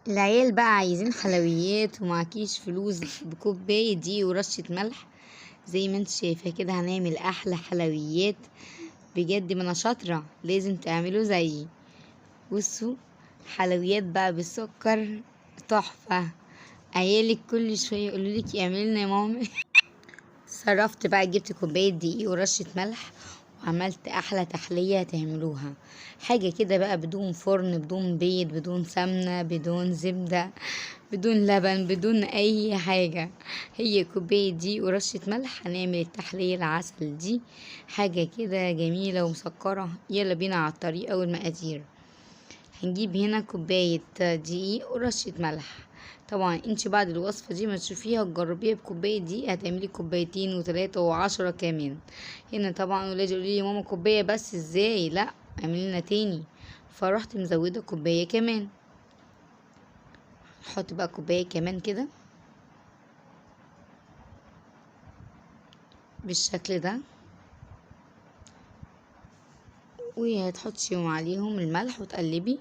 العيال بقى عايزين حلويات ومعكيش فلوس بكوباية دقيق ورشة ملح. زي ما انت شايفة كده هنعمل احلى حلويات. بجد ما انا شاطرة، لازم تعملوا زيي. بصوا، حلويات بقى بالسكر تحفة. عيالك كل شوية يقولولك اعملي لنا يا ماما. صرفت بقى، جبت كوباية دقيق ورشة ملح وعملت احلى تحلية هتعملوها. حاجة كده بقى بدون فرن، بدون بيض، بدون سمنة، بدون زبدة، بدون لبن، بدون اي حاجة. هي كوباية دقيق ورشة ملح هنعمل التحلية العسل دي. حاجة كده جميلة ومسكرة. يلا بينا على الطريقة والمقادير. هنجيب هنا كوباية دقيق ورشة ملح. طبعا انت بعد الوصفة دي ما تشوفيها تجربيها بكوباية دقيق هتعملي كوبايتين وتلاتة وعشرة كمان. هنا طبعا ولادي يقولوا لي يا ماما كوباية بس ازاي، لا اعملي لنا تاني. فرحت مزودة كوباية كمان. نحط بقى كوباية كمان كده بالشكل ده، وهتحطي عليهم الملح وتقلبي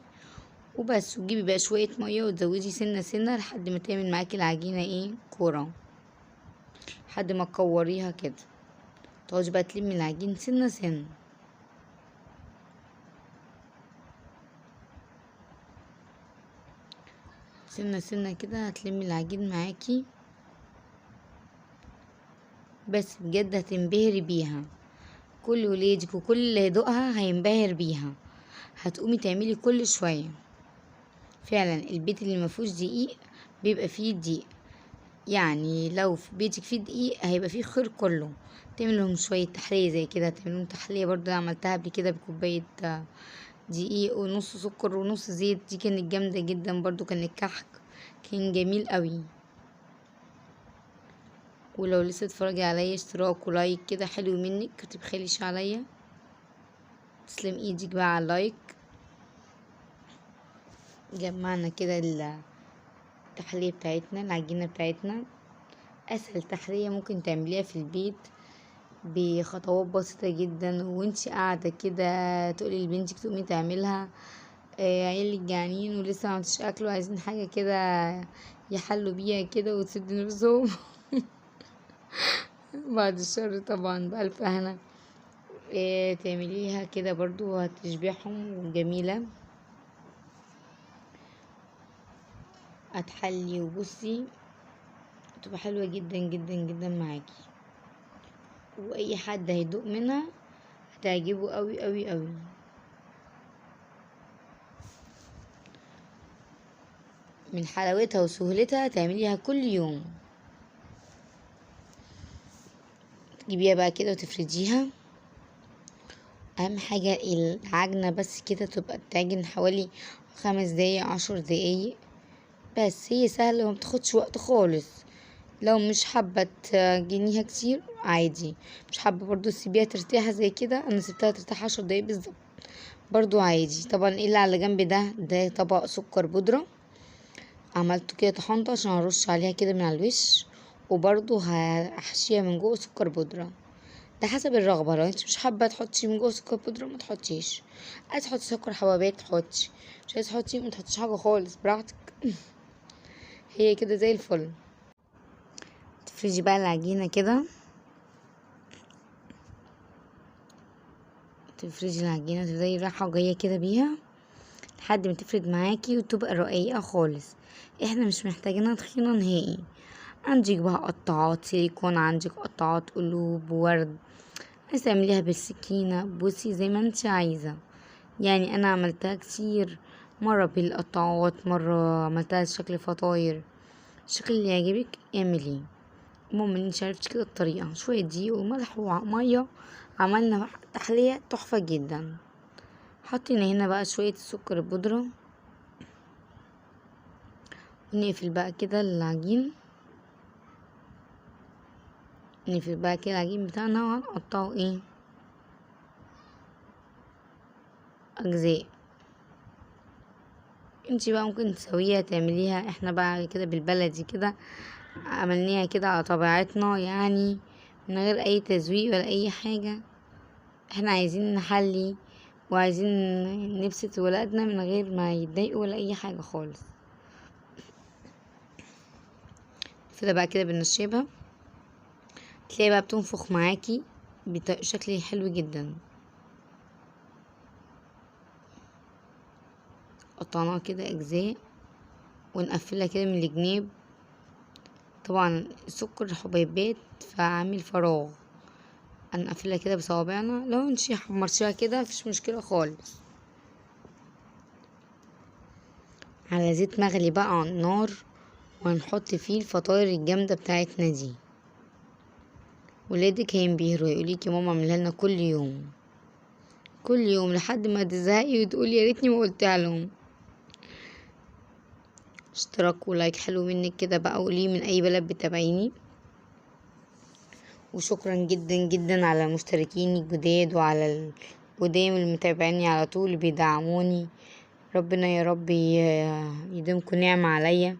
وبس. وتجيبي بقى شوية مية وتزودي سنة سنة لحد ما تعمل معاكي العجينة ايه، كورة، لحد ما تكوريها كده. تقعدي بقى تلمي العجين سنة سنة. سنة سنة كده هتلمي العجين معاكي. بس بجد هتنبهري بيها. كل ولادك وكل اللي هيدوقها هينبهر بيها. هتقومي تعملي كل شوية. فعلا البيت اللي مفهوش دقيق بيبقى فيه دقيق. يعني لو في بيتك فيه دقيق هيبقى فيه خير كله. تعمل لهم شوية تحلية زي كده. تعمل لهم تحلية برضو أنا عملتها قبل كده بكوباية دقيق ونص سكر ونص زيت. دي كانت جامدة جدا برضو، كان الكحك كان جميل قوي. ولو لسه تتفرجي عليا اشتراك ولايك كده حلو منك، متبخليش عليا. تسلم ايدك بقى على اللايك. جمعنا كده التحلية بتاعتنا، العجينة بتاعتنا. اسهل تحلية ممكن تعمليها في البيت بخطوات بسيطة جدا، وانتي قاعدة كده تقولي لبنتك تقومي تعملها. عيالك جعانين ولسه معملتش اكل وعايزين حاجة كده يحلوا بيها كده وتسد نفسهم. بعد الشر طبعا بألف هنا. تعمليها كده برضو هتشبعهم وجميلة. هتحلي وبصي تبقى حلوة جدا جدا جدا معاكي. واي حد هيدوق منها هتعجبه قوي قوي قوي. من حلاوتها وسهولتها تعمليها كل يوم. تجيبيها بقى كده وتفرديها. اهم حاجة العجنة بس كده تبقى تعجن حوالي 5 دقايق 10 دقايق. بس هي سهلة وما بتاخدش وقت خالص. لو مش حابة تعجنيها كتير عادي، مش حابة برضو تسيبيها ترتاح زي كده، انا سبتها ترتاح 10 دقايق بالظبط برضو عادي. طبعا ايه اللي على جنب ده طبق سكر بودرة. عملته كده طحنته عشان ارش عليها كده من على الوش. وبرضو هحشيها من جوه سكر بودرة. ده حسب الرغبة. لو انت مش حابة تحطي من جوه سكر بودرة ما تحطيش. عايز تحطي سكر حبابات تحطي، مش عايز تحطي ما تحطيش حاجة خالص، براحتك. هي كده زي الفل. تفرجي بقى العجينة كده. تفرجي العجينة تفضلي رايحة وجاية كده بيها لحد ما تفرد معاكي وتبقى رقيقة خالص. احنا مش محتاجينها تخينة نهائي. عندك بقى قطعات سيليكون، عندك قطعات قلوب ورد، عايزة تعمليها بالسكينة بصي زي ما انت عايزة. يعني انا عملتها كتير، مرة بالقطعات، مرة عملتها شكل فطاير. الشكل اللي يعجبك اعمليه. المهم ان انت عرفتي كده الطريقة. شوية دقيق وملح ومية عملنا تحلية تحفة جدا. حطينا هنا بقى شوية السكر البودرة. ونقفل بقى كده العجين. نقفل بقى كده العجين بتاعنا وهنقطعه ايه، اجزاء. انتي بقى ممكن تسويها تعمليها. احنا بقى كده بالبلدي كده عملناها كده على طبيعتنا، يعني من غير اي تزويق ولا اي حاجة. احنا عايزين نحلي وعايزين نبسط ولادنا من غير ما يتضايقوا ولا اي حاجة خالص. كده بقى كده بنشربها، تلاقي بقى بتنفخ معاكي بشكل حلو جدا. قطعناها كده اجزاء ونقفلها كده من الجناب. طبعا السكر حبيبات فعامل فراغ، هنقفلها كده بصوابعنا. لو انتي حمرتيها كده مفيش مشكلة خالص. على زيت مغلي بقى على النار، وهنحط فيه الفطاير الجامدة بتاعتنا دي. ولادك هينبهروا يقوليك يا ماما اعملها لنا كل يوم كل يوم، لحد ما تزهقي وتقولي يا ريتني ما قلتها لهم. اشتراك ولايك حلو منك كده بقى، قولي من اي بلد بتابعيني. وشكرا جدا جدا على المشتركين الجداد وعلى القدام اللي متابعيني على طول اللي بيدعموني. ربنا يا رب يديمكم نعمة عليا،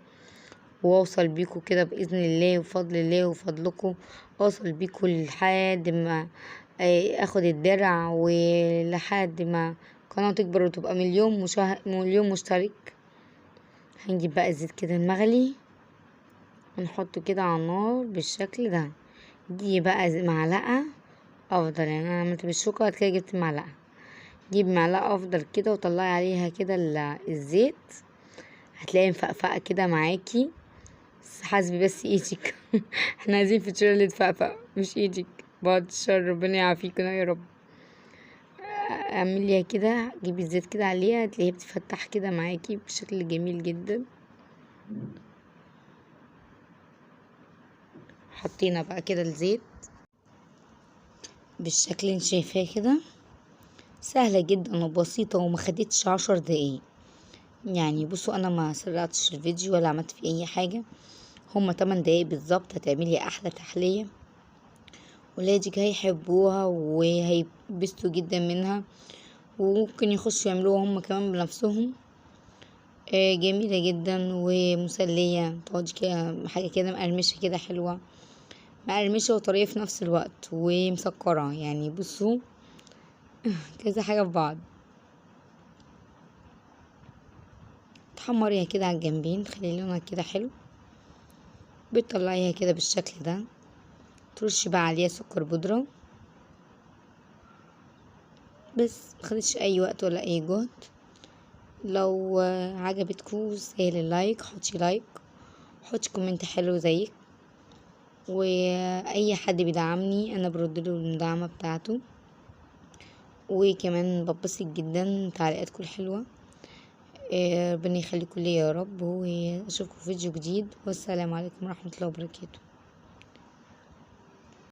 واوصل بيكم كده باذن الله وفضل الله وفضلكم. اوصل بيكم لحد ما اخد الدرع، ولحد ما قناة تكبر وتبقى مليون مشترك. هنجيب بقى الزيت كده المغلي ونحطه كده على النار بالشكل ده. دي بقى معلقة افضل، يعني انا عملت بالشوكة وبعد كده جبت معلقة. جيب معلقة افضل كده وطلعي عليها كده الزيت، هتلاقي مفقفقة كده معاكي. حاسبي بس ايدك احنا عايزين فطيرة اللي تفقفق مش ايدك، بعد الشر ربنا يعافيكنا يا رب. اعمليها كده، جيبي الزيت كده عليها هتلاقيها بتفتح كده معاكي بشكل جميل جدا. حطينا بقى كده الزيت بالشكل اللي شايفاه كده. سهلة جدا وبسيطة وما خدتش 10 دقايق. يعني بصوا انا ما سرعتش الفيديو ولا عملت فيه اي حاجة، هما 8 دقايق بالظبط هتعملي احلى تحلية. ولادك هيحبوها وهيبسطوا جدا منها، وممكن يخشوا يعملوها هما كمان بنفسهم. جميلة جدا ومسلية، تقعدي كده حاجة كده مقرمشة كده حلوة، مقرمشة وطرية في نفس الوقت ومسكرة. يعني بصوا كذا حاجة في بعض. تحمريها كده على الجنبين تخلي لونها كده حلو، بتطلعيها كده بالشكل ده. ترشي بقى عليها سكر بودرة بس، مخدتش اي وقت ولا اي جهد. لو عجبتكم سهل اللايك، حطي لايك، حطي كومنت حلو زيك. واي حد بيدعمني انا بردله المدعمة بتاعته، وكمان ببسط جدا تعليقاتكم الحلوة. ربنا يخليكم لي يا رب، واشوفكم في فيديو جديد، والسلام عليكم ورحمة الله وبركاته.